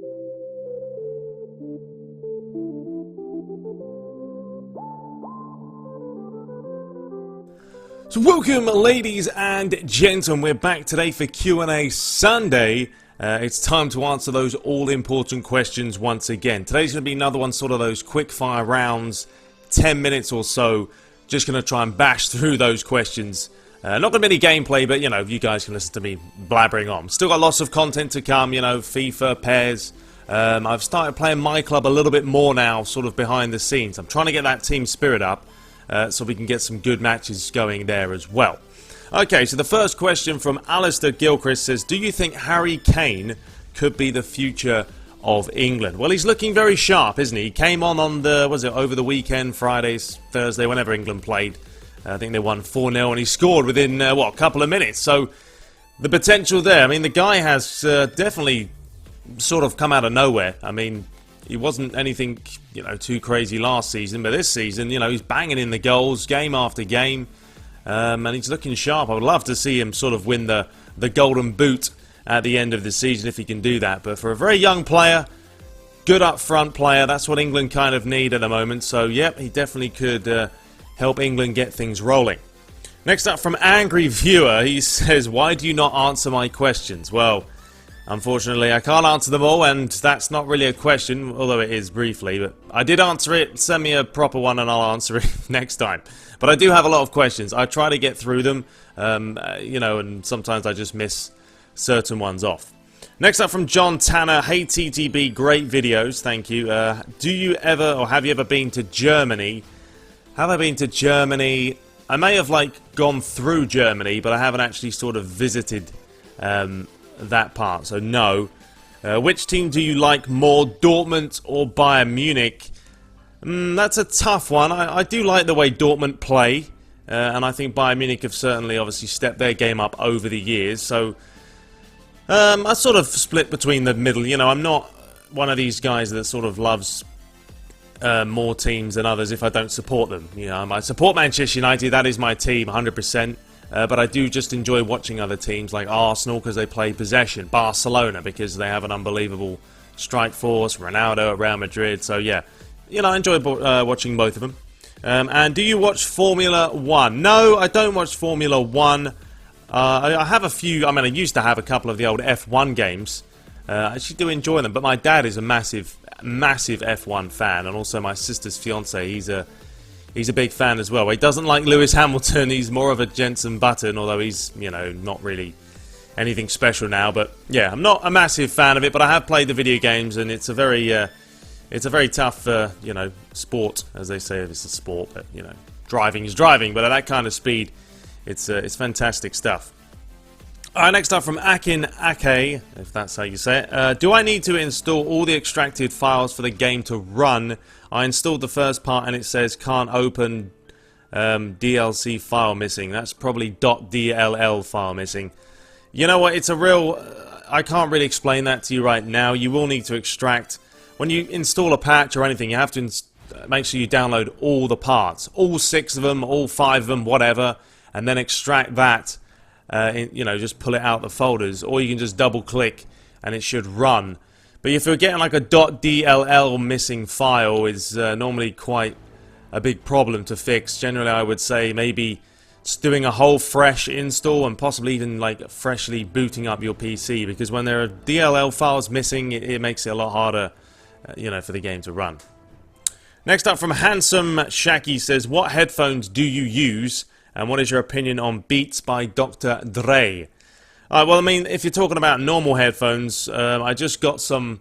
So welcome, ladies and gentlemen, we're back today for Q&A Sunday. It's time to answer those all-important questions once again. Today's going to be another one, sort of those quick-fire rounds, 10 minutes or so. Just going to try and bash through those questions. Not going to be any gameplay, but, you know, you guys can listen to me blabbering on. Still got lots of content to come, you know, FIFA, pairs. I've started playing my club a little bit more now, sort of behind the scenes. I'm trying to get that team spirit up. So we can get some good matches going there as well. Okay, so the first question from Alistair Gilchrist says, do you think Harry Kane could be the future of England? Well, he's looking very sharp, isn't he? He came on the, was it over the weekend, Friday, Thursday, whenever England played. I think they won 4-0 and he scored within, what, a couple of minutes. So the potential there, I mean, the guy has definitely sort of come out of nowhere. I mean, he wasn't anything, you know, too crazy last season, but this season, you know, he's banging in the goals game after game, and he's looking sharp. I would love to see him sort of win the golden boot at the end of the season if he can do that. But for a very young player, good up front player, that's what England kind of need at the moment. So, yep, he definitely could help England get things rolling. Next up from Angry Viewer, he says, why do you not answer my questions? Well, unfortunately, I can't answer them all, and that's not really a question, although it is briefly, but I did answer it. Send me a proper one and I'll answer it next time. But I do have a lot of questions. I try to get through them, you know, and sometimes I just miss certain ones off. Next up from John Tanner, hey TTB, great videos, thank you. Do you ever, or have you ever been to Germany? Have I been to Germany? I may have, like, gone through Germany, but I haven't actually sort of visited that part, so no. Which team do you like more, Dortmund or Bayern Munich? That's a tough one. I do like the way Dortmund play, and I think Bayern Munich have certainly obviously stepped their game up over the years, so I sort of split between the middle. You know, I'm not one of these guys that sort of loves more teams than others if I don't support them. You know, I support Manchester United, that is my team, 100%. But I do just enjoy watching other teams like Arsenal because they play possession, Barcelona because they have an unbelievable strike force, Ronaldo at Real Madrid. So yeah, you know, I enjoy watching both of them. And do you watch Formula 1? No, I don't watch Formula 1. I have a few, I mean, I used to have a couple of the old F1 games. I actually do enjoy them, but my dad is a massive F1 fan, and also my sister's fiance, he's a big fan as well. He doesn't like Lewis Hamilton. He's more of a Jenson Button, although he's, you know, not really anything special now. But yeah, I'm not a massive fan of it, but I have played the video games, and it's a very tough, you know, sport, as they say. It's a sport, but you know, driving is driving. But at that kind of speed, it's fantastic stuff. Alright, next up from Akin Ake, if that's how you say it. Do I need to install all the extracted files for the game to run? I installed the first part and it says can't open DLC file missing. That's probably .dll file missing. You know what, it's a real... I can't really explain that to you right now. You will need to extract... When you install a patch or anything, you have to make sure you download all the parts. All 6 of them, all 5 of them, whatever. And then extract that. You know, just pull it out the folders, or you can just double click and it should run. But if you're getting like a .dll missing file, is normally quite a big problem to fix. Generally, I would say maybe just doing a whole fresh install and possibly even like freshly booting up your PC, because when there are DLL files missing, it makes it a lot harder, you know, for the game to run. Next up from Handsome Shaki says, what headphones do you use? And what is your opinion on Beats by Dr. Dre? Well, I mean, if you're talking about normal headphones, I just got some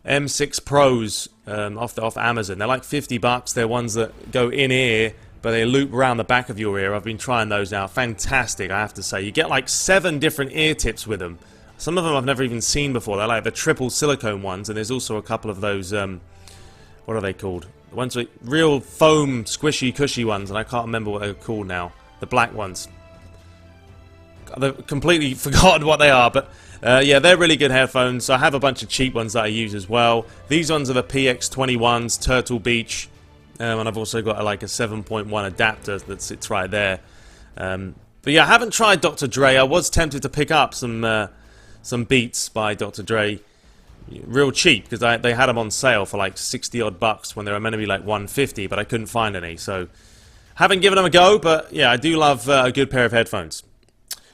M6 Pros off Amazon. They're like $50. They're ones that go in ear, but they loop around the back of your ear. I've been trying those out. Fantastic, I have to say. You get like 7 different ear tips with them. Some of them I've never even seen before. They're like the triple silicone ones, and there's also a couple of those, what are they called? The ones with real foam, squishy, cushy ones, and I can't remember what they're called now. The black ones. I've completely forgotten what they are, but yeah, they're really good headphones. I have a bunch of cheap ones that I use as well. These ones are the PX21s, Turtle Beach, and I've also got like a 7.1 adapter that sits right there. But yeah, I haven't tried Dr. Dre. I was tempted to pick up some Beats by Dr. Dre, real cheap, because they had them on sale for like 60 odd bucks when they were meant to be like 150, but I couldn't find any, so haven't given them a go. But yeah, I do love a good pair of headphones.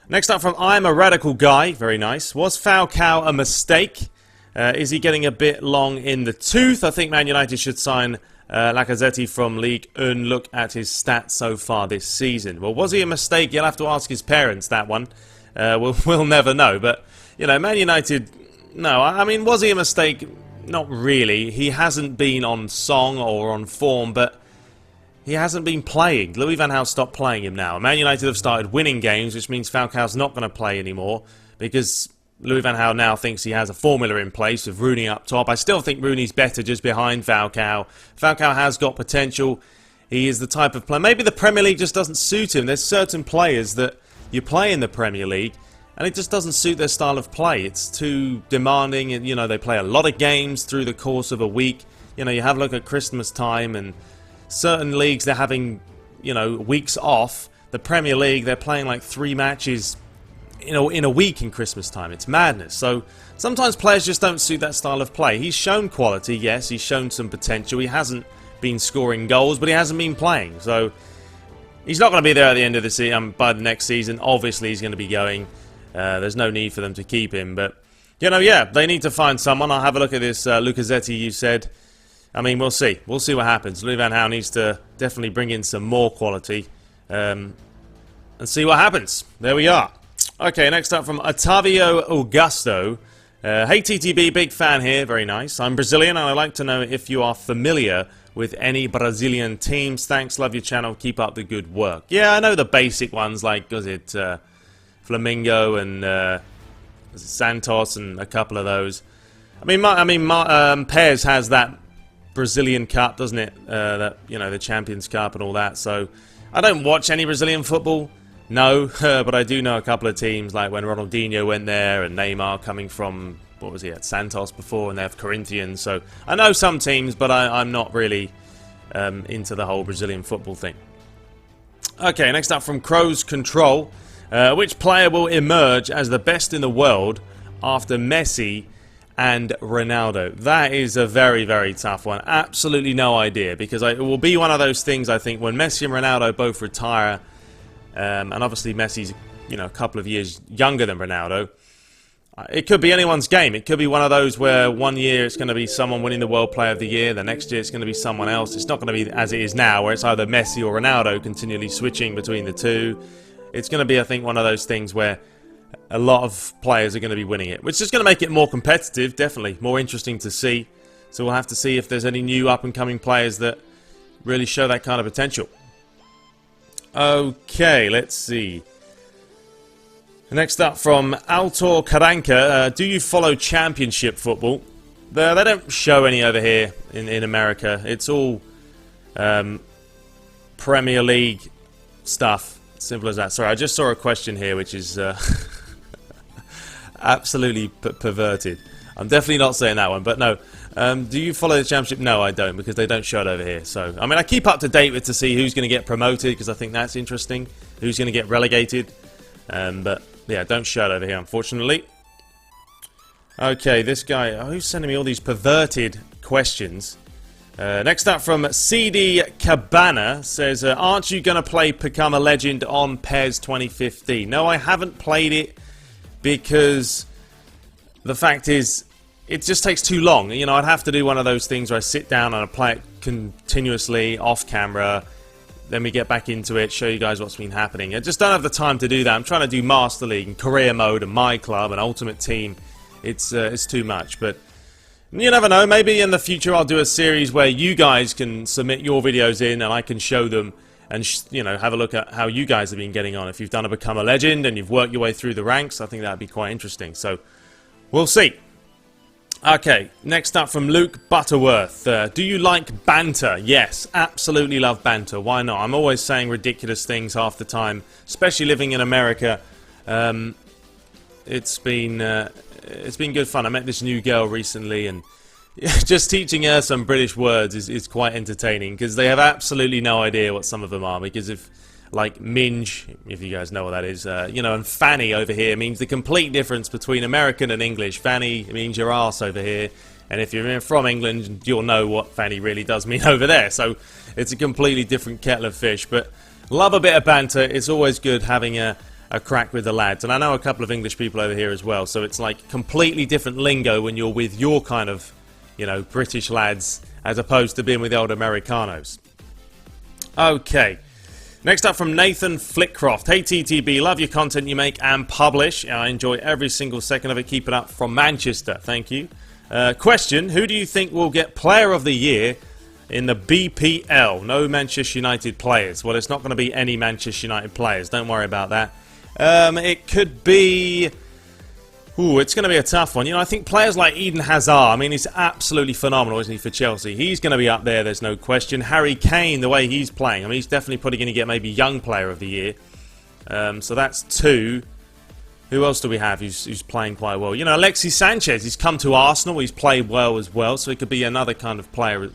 Next up from I'm a Radical Guy, very nice. Was Falcao a mistake? Is he getting a bit long in the tooth? I think Man United should sign Lacazette from League 1. Look at his stats so far this season. Well, was he a mistake? You'll have to ask his parents that one. We'll never know. But, you know, Man United, no. I mean, was he a mistake? Not really. He hasn't been on song or on form, but he hasn't been playing. Louis van Gaal stopped playing him now. Man United have started winning games, which means Falcao's not going to play anymore, because Louis van Gaal now thinks he has a formula in place with Rooney up top. I still think Rooney's better just behind Falcao. Falcao has got potential. He is the type of player. Maybe the Premier League just doesn't suit him. There's certain players that you play in the Premier League, and it just doesn't suit their style of play. It's too demanding, and, you know, they play a lot of games through the course of a week. You know, you have a look at Christmas time, and certain leagues, they're having, you know, weeks off. The Premier League, they're playing like 3 matches in a week in Christmas time. It's madness. So sometimes players just don't suit that style of play. He's shown quality, yes, he's shown some potential. He hasn't been scoring goals, but he hasn't been playing. So he's not going to be there at the end of the season. By the next season, obviously he's going to be going. There's no need for them to keep him. But, you know, yeah, they need to find someone. I'll have a look at this Lacazette you said. I mean, we'll see. We'll see what happens. Louis van Gaal needs to definitely bring in some more quality and see what happens. There we are. Okay, next up from Otavio Augusto. Hey TTB, big fan here, very nice. I'm Brazilian and I'd like to know if you are familiar with any Brazilian teams. Thanks, love your channel, keep up the good work. Yeah, I know the basic ones like, was it Flamengo and Santos and a couple of those. I mean, Pez has that Brazilian Cup, doesn't it? That, you know, the Champions Cup and all that. So I don't watch any Brazilian football. No, but I do know a couple of teams, like when Ronaldinho went there and Neymar coming from, what was he, at Santos before, and they have Corinthians. So I know some teams, but I'm not really into the whole Brazilian football thing. Okay, next up from Crow's Control. Which player will emerge as the best in the world after Messi and Ronaldo? That is a very, very tough one. Absolutely no idea, because it will be one of those things, I think, when Messi and Ronaldo both retire. And obviously Messi's, you know, a couple of years younger than Ronaldo. It could be anyone's game. It could be one of those where one year it's going to be someone winning the World Player of the Year, the next year it's going to be someone else. It's not going to be as it is now, where it's either Messi or Ronaldo continually switching between the two. It's going to be, I think, one of those things where a lot of players are going to be winning it, which is going to make it more competitive, definitely, more interesting to see. So we'll have to see if there's any new up-and-coming players that really show that kind of potential. Okay, let's see. Next up from Altor Karanka. Do you follow Championship football? They don't show any over here in America. It's all Premier League stuff. Simple as that. Sorry, I just saw a question here which is absolutely perverted. I'm definitely not saying that one, but no. Do you follow the Championship? No, I don't, because they don't show it over here. So, I mean, I keep up to date with to see who's going to get promoted, because I think that's interesting. Who's going to get relegated. But, yeah, don't show it over here, unfortunately. Okay, this guy, who's sending me all these perverted questions? Next up from CD Cabana says, aren't you going to play Become a Legend on PES 2015? No, I haven't played it because the fact is, it just takes too long. You know, I'd have to do one of those things where I sit down and I play it continuously off camera. Then we get back into it, show you guys what's been happening. I just don't have the time to do that. I'm trying to do Master League and Career Mode and My Club and Ultimate Team. It's too much, but you never know. Maybe in the future I'll do a series where you guys can submit your videos in and I can show them and you know, have a look at how you guys have been getting on. If you've done a Become a Legend and you've worked your way through the ranks, I think that'd be quite interesting. So we'll see. Okay, next up from Luke Butterworth. Do you like banter? Yes, absolutely love banter. Why not? I'm always saying ridiculous things half the time, especially living in America. It's been good fun. I met this new girl recently, and just teaching her some British words is quite entertaining, because they have absolutely no idea what some of them are. Because if like minge, if you guys know what that is, you know, and fanny over here means the complete difference between American and English. Fanny means your arse over here, and if you're from England, you'll know what fanny really does mean over there. So it's a completely different kettle of fish, but love a bit of banter. It's always good having a crack with the lads, and I know a couple of English people over here as well, so it's like completely different lingo when you're with your kind of, you know, British lads as opposed to being with the old Americanos. Okay. Next up from Nathan Flickcroft. Hey TTB, love your content you make and publish. I enjoy every single second of it. Keep it up from Manchester. Thank you. Question, who do you think will get Player of the Year in the BPL? No Manchester United players. Well, it's not going to be any Manchester United players. Don't worry about that. It could be... Ooh, it's going to be a tough one. You know, I think players like Eden Hazard, I mean, he's absolutely phenomenal, isn't he, for Chelsea? He's going to be up there, there's no question. Harry Kane, the way he's playing, I mean, he's definitely probably going to get maybe Young Player of the Year. So that's 2. Who else do we have who's playing quite well? You know, Alexis Sanchez, he's come to Arsenal, he's played well as well, so he could be another kind of player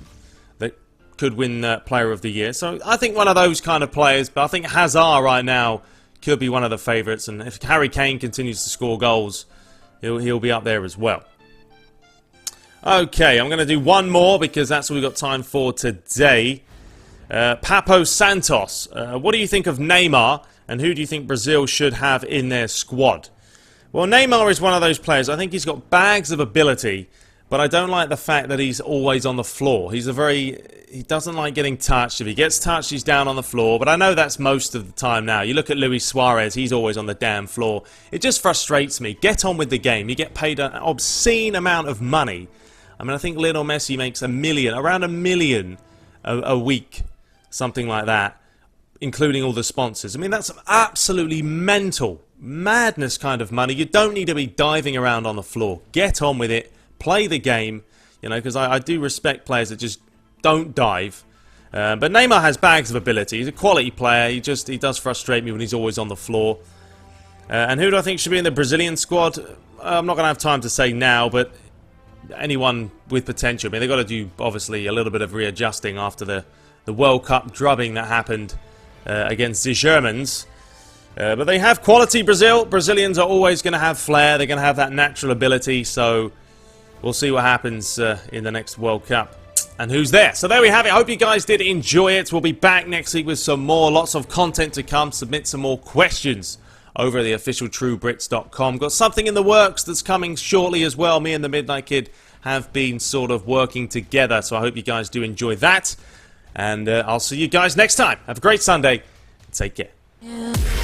that could win Player of the Year. So I think one of those kind of players, but I think Hazard right now could be one of the favourites, and if Harry Kane continues to score goals, he'll be up there as well. Okay, I'm going to do one more because that's all we've got time for today. Papo Santos, what do you think of Neymar, and who do you think Brazil should have in their squad? Well, Neymar is one of those players. I think he's got bags of ability, but I don't like the fact that he's always on the floor. He doesn't like getting touched. If he gets touched, he's down on the floor. But I know that's most of the time now. You look at Luis Suarez, he's always on the damn floor. It just frustrates me. Get on with the game. You get paid an obscene amount of money. I mean, I think Lionel Messi makes around $1 million a week, something like that, including all the sponsors. I mean, that's absolutely mental, madness kind of money. You don't need to be diving around on the floor. Get on with it. Play the game, you know, because I do respect players that just don't dive. But Neymar has bags of ability. He's a quality player. He does frustrate me when he's always on the floor. And who do I think should be in the Brazilian squad? I'm not going to have time to say now, but anyone with potential. I mean, they've got to do, obviously, a little bit of readjusting after the World Cup drubbing that happened against the Germans. But they have quality, Brazil. Brazilians are always going to have flair. They're going to have that natural ability. So we'll see what happens in the next World Cup. And who's there? So there we have it. I hope you guys did enjoy it. We'll be back next week with some more. Lots of content to come. Submit some more questions over at the official TrueBrits.com. Got something in the works that's coming shortly as well. Me and the Midnight Kid have been sort of working together. So I hope you guys do enjoy that. And I'll see you guys next time. Have a great Sunday. Take care.